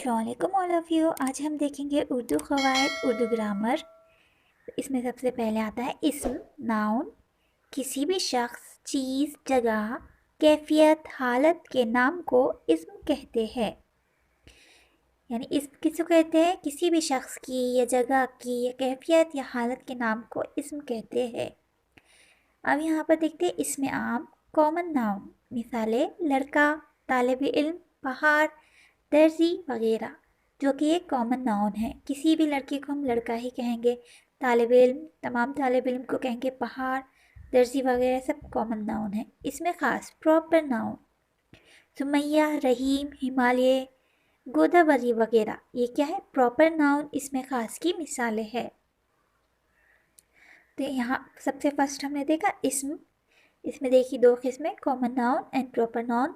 السلام علیکم all of you. آج ہم دیکھیں گے اردو قواعد، اردو گرامر. اس میں سب سے پہلے آتا ہے اسم، ناؤن. کسی بھی شخص، چیز، جگہ، کیفیت، حالت کے نام کو اسم کہتے ہیں. یعنی اسم کس کو کہتے ہیں؟ کسی بھی شخص کی یا جگہ کی یا کیفیت یا حالت کے نام کو اسم کہتے ہیں. اب یہاں پر دیکھتے ہیں اسم عام، کامن ناؤن. مثالیں: لڑکا، طالب علم، پہاڑ، درزی وغیرہ، جو کہ ایک کامن ناؤن ہے. کسی بھی لڑکے کو ہم لڑکا ہی کہیں گے، طالب علم، تمام طالب علم کو کہیں گے پہاڑ، درزی وغیرہ سب کامن ناؤن ہے. اس میں خاص پراپر ناؤن: سمیہ، رحیم، ہمالیہ، گوداوری وغیرہ. یہ کیا ہے؟ Proper noun. اس میں خاص کی مثالیں ہیں. تو یہاں سب سے فرسٹ ہم نے دیکھا اسم. اس میں دیکھی دو قسمیں، common noun and proper noun.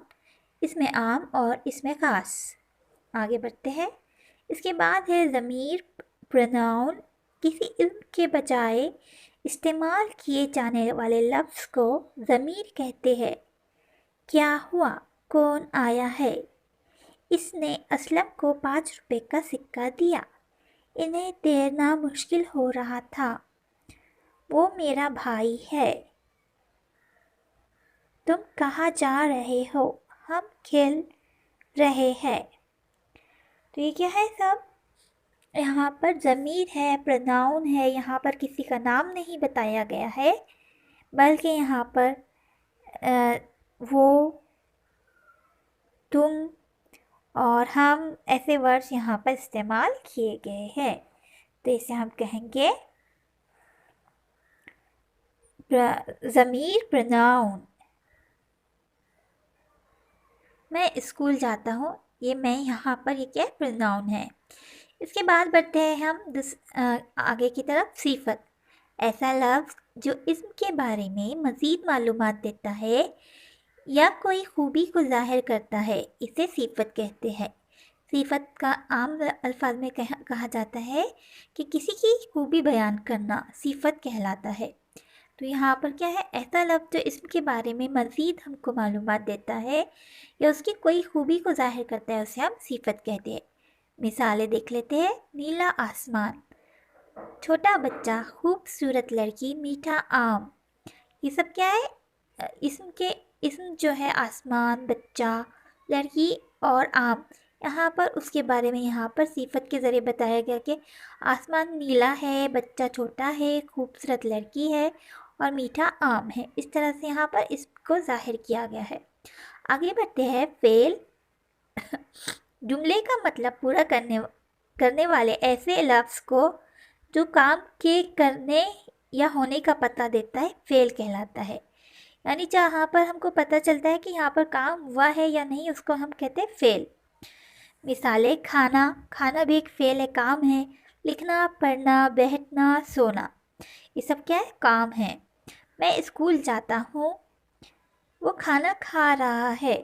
اس میں عام اور اس میں خاص. آگے بڑھتے ہیں. اس کے بعد ہے ضمیر، پروناؤن. کسی اسم کے بجائے استعمال کیے جانے والے لفظ کو ضمیر کہتے ہیں. کیا ہوا؟ کون آیا ہے؟ اس نے اسلم کو 5 روپے کا سکہ دیا. انہیں تیرنا مشکل ہو رہا تھا. وہ میرا بھائی ہے. تم کہاں جا رہے ہو؟ ہم کھیل رہے ہیں. تو یہ کیا ہے سب؟ یہاں پر ضمیر ہے، پروناؤن ہے. یہاں پر کسی کا نام نہیں بتایا گیا ہے، بلکہ یہاں پر وہ، تم اور ہم ایسے ورڈز یہاں پر استعمال کیے گئے ہیں. تو اسے ہم کہیں گے ضمیر، پروناؤن. میں اسکول جاتا ہوں. یہ میں یہاں پر یہ کیا پروناؤن ہے. اس کے بعد بڑھتے ہیں ہم آگے کی طرف. صفت: ایسا لفظ جو اسم کے بارے میں مزید معلومات دیتا ہے یا کوئی خوبی کو ظاہر کرتا ہے، اسے صفت کہتے ہیں. صفت کا عام الفاظ میں کہا جاتا ہے کہ کسی کی خوبی بیان کرنا صفت کہلاتا ہے. تو یہاں پر کیا ہے؟ ایسا لفظ جو اسم کے بارے میں مزید ہم کو معلومات دیتا ہے یا اس کی کوئی خوبی کو ظاہر کرتا ہے، اسے ہم صفت کہتے ہیں. مثالیں دیکھ لیتے ہیں. نیلا آسمان، چھوٹا بچہ، خوبصورت لڑکی، میٹھا آم. یہ سب کیا ہے؟ اسم جو ہے آسمان، بچہ، لڑکی اور آم. یہاں پر اس کے بارے میں یہاں پر صفت کے ذریعے بتایا گیا کہ آسمان نیلا ہے، بچہ چھوٹا ہے، خوبصورت لڑکی ہے اور میٹھا آم ہے. اس طرح سے یہاں پر اس کو ظاہر کیا گیا ہے. آگے بڑھتے ہیں. فعل: جملے کا مطلب پورا کرنے والے ایسے لفظ کو جو کام کے کرنے یا ہونے کا پتہ دیتا ہے، فعل کہلاتا ہے. یعنی جہاں پر ہم کو پتہ چلتا ہے کہ یہاں پر کام ہوا ہے یا نہیں، اس کو ہم کہتے ہیں فعل. مثالیں: کھانا، کھانا بھی ایک فعل ہے، کام ہے. لکھنا، پڑھنا، بیٹھنا، سونا، یہ سب کیا ہے؟ کام ہے. میں اسکول جاتا ہوں. وہ کھانا کھا رہا ہے.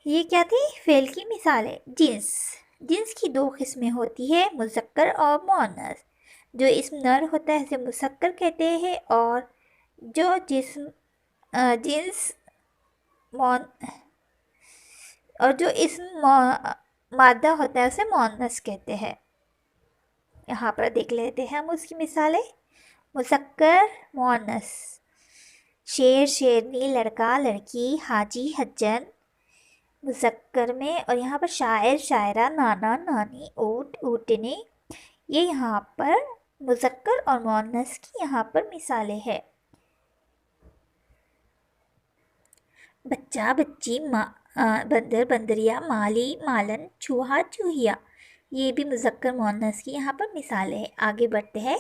یہ کیا تھی؟ فعل کی مثال ہے. جنس: جنس کی 2 قسمیں ہوتی ہے، مذکر اور مؤنث. جو اسم نر ہوتا ہے اسے مذکر کہتے ہیں، اور جو اسم مادہ ہوتا ہے اسے مؤنث کہتے ہیں. یہاں پر دیکھ لیتے ہیں ہم اس کی مثالیں. مذکر، مؤنث: شیر، شیرنی، لڑکا، لڑکی، حاجی، حجن، مذکر میں. اور یہاں پر شاعر، شاعرہ، نانا، نانی، اونٹ، اونٹنی. یہ یہاں پر مذکر اور مؤنث کی یہاں پر مثالیں ہیں. بچہ، بچی، بندر، بندریا، مالی، مالن، چوہا، چوہیا. یہ بھی مذکر مؤنث کی یہاں پر مثالیں ہیں. آگے بڑھتے ہیں.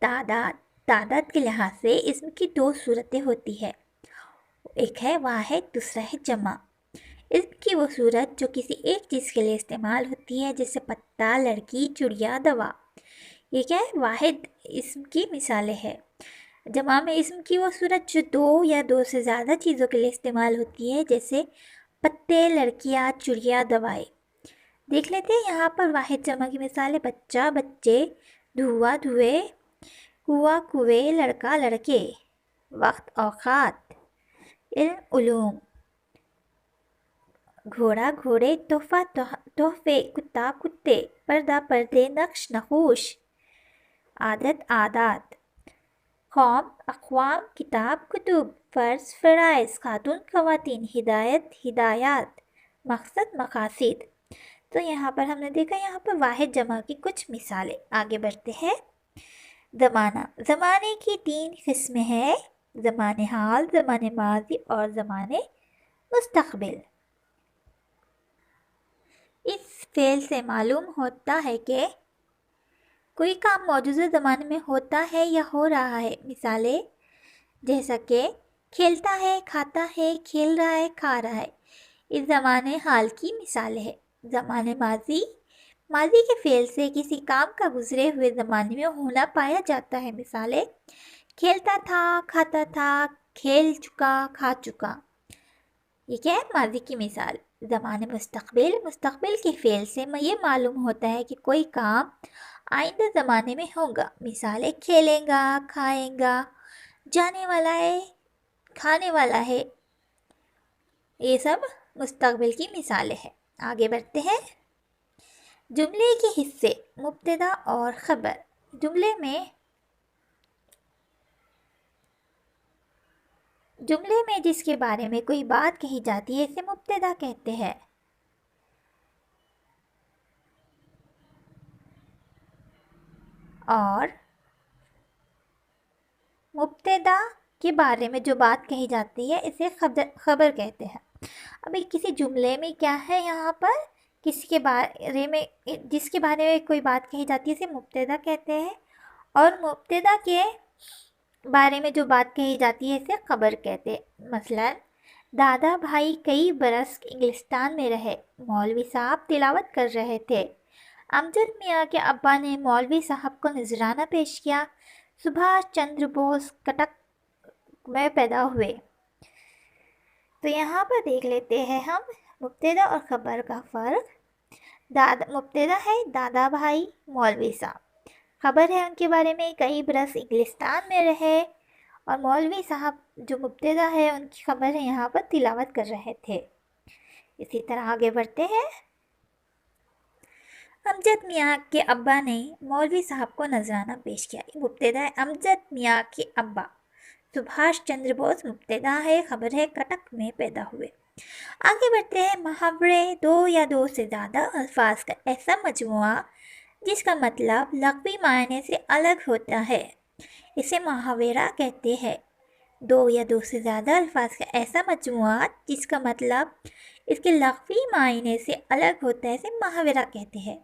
تعداد: تعداد کے لحاظ سے اسم کی 2 صورتیں ہوتی ہے. ایک ہے واحد، دوسرا ہے جمع. اسم کی وہ صورت جو کسی ایک چیز کے لیے استعمال ہوتی ہے، جیسے پتا، لڑکی، چڑیا، دوا. یہ کیا ہے؟ واحد اسم کی مثالیں ہیں. جمع میں اسم کی وہ صورت جو 2 یا 2 سے زیادہ چیزوں کے لیے استعمال ہوتی ہے، جیسے پتے، لڑکیاں، چڑیا، دوائیں. دیکھ لیتے ہیں یہاں پر واحد جمع کی مثالیں. بچہ، بچے، دھواں، دھوئے، کنواں، کنویں، لڑکا، لڑکے. وقت، اوقات، علم، علوم. گھوڑا گھوڑے، تحفہ تحفے، کتا کتے، پردہ پردے، نقش نقوش، عادت عادات، قوم اقوام، کتاب کتب، فرض فرائض، خاتون خواتین، ہدایت ہدایات، مقصد مقاصد۔ تو یہاں پر ہم نے دیکھا یہاں پر واحد جمع کی کچھ مثالیں۔ آگے بڑھتے ہیں۔ زمانہ، زمانے کی 3 قسمیں ہیں: زمان حال، زمان ماضی اور زمان مستقبل۔ اس فعل سے معلوم ہوتا ہے کہ کوئی کام موجودہ زمانے میں ہوتا ہے یا ہو رہا ہے۔ مثالیں جیسا کہ کھیلتا ہے، کھاتا ہے، کھیل رہا ہے، کھا رہا ہے، اس زمان حال کی مثالیں ہے۔ زمان ماضی، ماضی کے فعل سے کسی کام کا گزرے ہوئے زمانے میں ہونا پایا جاتا ہے۔ مثالیں کھیلتا تھا، کھاتا تھا، کھیل چکا، کھا چکا۔ یہ کیا ہے؟ ماضی کی مثال۔ زمان مستقبل، مستقبل کے فعل سے یہ معلوم ہوتا ہے کہ کوئی کام آئندہ زمانے میں ہوگا۔ مثالیں کھیلے گا، کھائے گا، جانے والا ہے، کھانے والا ہے۔ یہ سب مستقبل کی مثالیں ہیں۔ آگے بڑھتے ہیں۔ جملے کے حصے، مبتدا اور خبر۔ جملے میں جس کے بارے میں کوئی بات کہی جاتی ہے اسے مبتدا کہتے ہیں۔ اور مبتدا کے بارے میں جو بات کہی جاتی ہے اسے خبر کہتے ہیں۔ ابھی کسی جملے میں کیا ہے؟ یہاں پر کسی کے بارے میں، جس کے بارے میں کوئی بات کہی جاتی ہے اسے مبتدا کہتے ہیں، اور مبتدا کے بارے میں جو بات کہی جاتی ہے اسے خبر کہتے ہیں۔ مثلا دادا بھائی کئی برس انگلستان میں رہے، مولوی صاحب تلاوت کر رہے تھے، امجد میاں کے ابا نے مولوی صاحب کو نذرانہ پیش کیا، سبھاش چندر بوس کٹک میں پیدا ہوئے۔ تو یہاں پر دیکھ لیتے ہیں ہم مبتدا اور خبر کا فرق۔ مبتدا ہے دادا بھائی مولوی صاحب، خبر ہے ان کے بارے میں کئی برس انگلستان میں رہے، اور مولوی صاحب جو مبتدا ہے ان کی خبر ہے یہاں پر تلاوت کر رہے تھے۔ اسی طرح آگے بڑھتے ہیں۔ امجد میاں کے ابا نے مولوی صاحب کو نذرانہ پیش کیا، یہ مبتدا ہے امجد میاں کے ابا۔ سبھاش چندر بوس مبتدا ہے، خبر ہے کٹک میں پیدا ہوئے۔ آگے بڑھتے ہیں۔ محاورے، دو یا دو سے زیادہ الفاظ کا ایسا مجموعہ جس کا مطلب لغوی معنی سے الگ ہوتا ہے، اسے محاورہ کہتے ہیں۔ دو یا دو سے زیادہ الفاظ کا ایسا مجموعہ جس کا مطلب اس کے لغوی معنی سے الگ ہوتا ہے اسے محاورہ کہتے ہیں۔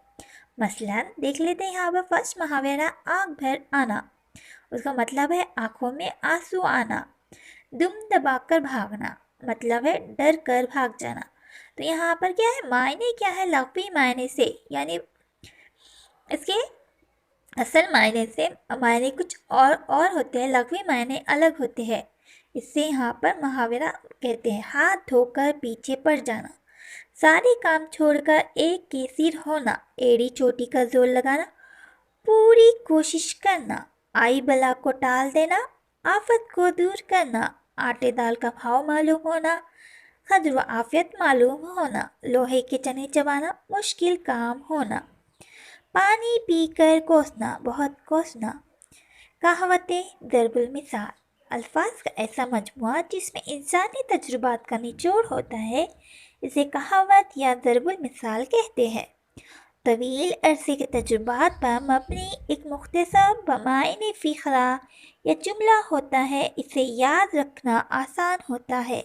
مثلا دیکھ لیتے ہیں یہاں پر فرسٹ محاورہ آنکھ بھر آنا، اس کا مطلب ہے آنکھوں میں آنسو آنا۔ دم دبا کر بھاگنا، مطلب ہے ڈر کر بھاگ جانا۔ تو یہاں پر کیا ہے؟ معنی کیا ہے؟ لغوی معنی سے، یعنی اس کے اصل معنی سے معنی کچھ اور ہوتے ہیں، لغوی معنی الگ ہوتے ہیں، اس سے یہاں پر محاورہ کہتے ہیں۔ ہاتھ دھو کر پیچھے پڑ جانا، سارے کام چھوڑ کر ایک کے سیر ہونا، ایڑی چوٹی کا زور لگانا، پوری کوشش کرنا، آئی بلا کو ٹال دینا، آفت کو دور کرنا، آٹے دال کا بھاؤ معلوم ہونا، قدر و عافیت معلوم ہونا، لوہے کے چنے چبانا، مشکل کام ہونا، پانی پی کر کوسنا، بہت کوسنا۔ کہاوتیں، ضرب المثال، الفاظ کا ایسا مجموعہ جس میں انسانی تجربات کا نچوڑ ہوتا ہے اسے کہاوت یا ضرب المثال کہتے ہیں۔ طویل عرصے کے تجربات پر مبنی ایک مختصر بمعنی فقرہ یا جملہ ہوتا ہے، اسے یاد رکھنا آسان ہوتا ہے۔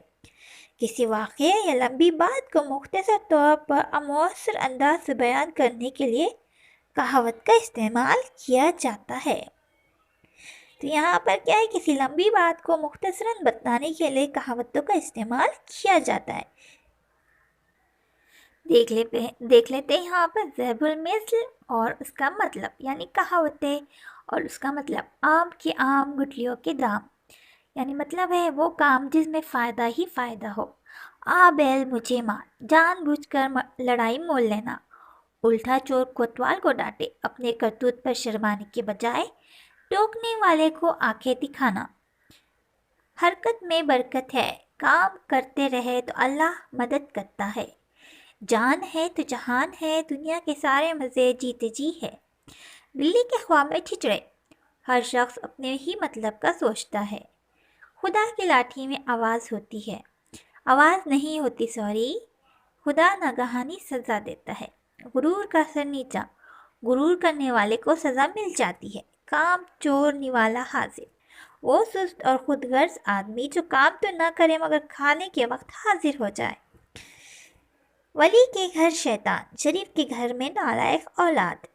کسی واقعے یا لمبی بات کو مختصر طور پر مؤثر انداز سے بیان کرنے کے لیے کہاوت کا استعمال کیا جاتا ہے۔ تو یہاں پر کیا ہے؟ کسی لمبی بات کو مختصراً بتانے کے لیے کہاوتوں کا استعمال کیا جاتا ہے۔ دیکھ لیتے ہیں یہاں پر ضرب المثل اور اس کا مطلب، یعنی کہاوتیں اور اس کا مطلب۔ آم کے آم گٹھلیوں کے دام، یعنی مطلب ہے وہ کام جس میں فائدہ ہی فائدہ ہو۔ آ بیل مجھے مار، جان بوجھ کر لڑائی مول لینا۔ الٹا چور کوتوال کو ڈانٹے، اپنے کرتوت پر شرمانے کے بجائے ٹوکنے والے کو آنکھیں دکھانا۔ حرکت میں برکت ہے، کام کرتے رہے تو اللہ مدد کرتا ہے۔ جان ہے تو جہان ہے، دنیا کے سارے مزے جیتے جی ہے۔ بلی کے خواب میں چھچڑے، ہر شخص اپنے ہی مطلب کا سوچتا ہے۔ خدا کی لاٹھی میں آواز ہوتی ہے، آواز نہیں ہوتی سوری، خدا ناگہانی سزا دیتا ہے۔ غرور کا سر نیچا، غرور کرنے والے کو سزا مل جاتی ہے۔ کام چور نوالا حاضر، وہ سست اور خود غرض آدمی جو کام تو نہ کرے مگر کھانے کے وقت حاضر ہو جائے۔ ولی کے گھر شیطان، شریف کے گھر میں نالائق اولاد۔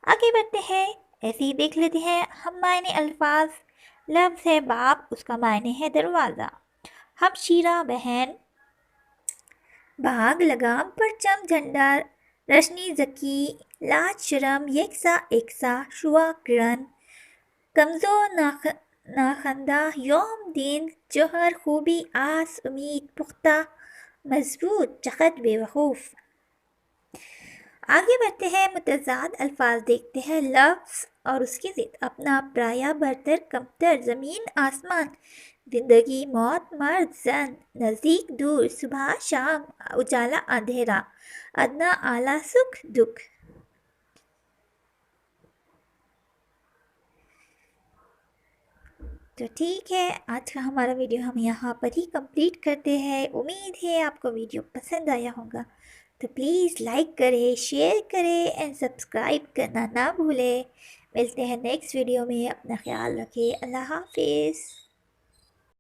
آگے بڑھتے ہیں، ایسے ہی دیکھ لیتے ہیں ہم معنی الفاظ۔ لفظ ہے باپ، اس کا معنی ہے دروازہ۔ ہم شیرہ بہن، بھاگ لگام پرچم جھنڈا روشنی ذکی، لاج شرم یکساں ایکساں شعاع کرن، کمزور ناخندہ یوم دین جوہر خوبی آس امید پختہ مضبوط چقد بے وقوف۔ آگے بڑھتے ہیں، متضاد الفاظ دیکھتے ہیں۔ لفظ اور اس کی ضد، اپنا پرایا برتر کمتر، زمین آسمان، زندگی موت مرد زن، نزدیک دور، صبح شام، اجالا اندھیرا، ادنا اعلیٰ سکھ دکھ۔ تو ٹھیک ہے، آج کا ہمارا ویڈیو ہم یہاں پر ہی کمپلیٹ کرتے ہیں۔ امید ہے آپ کو ویڈیو پسند آیا ہوگا، تو پلیز لائک کریں، شیئر کریں اینڈ سبسکرائب کرنا نہ بھولیں۔ ملتے ہیں نیکسٹ ویڈیو میں، اپنا خیال رکھیں، اللہ حافظ۔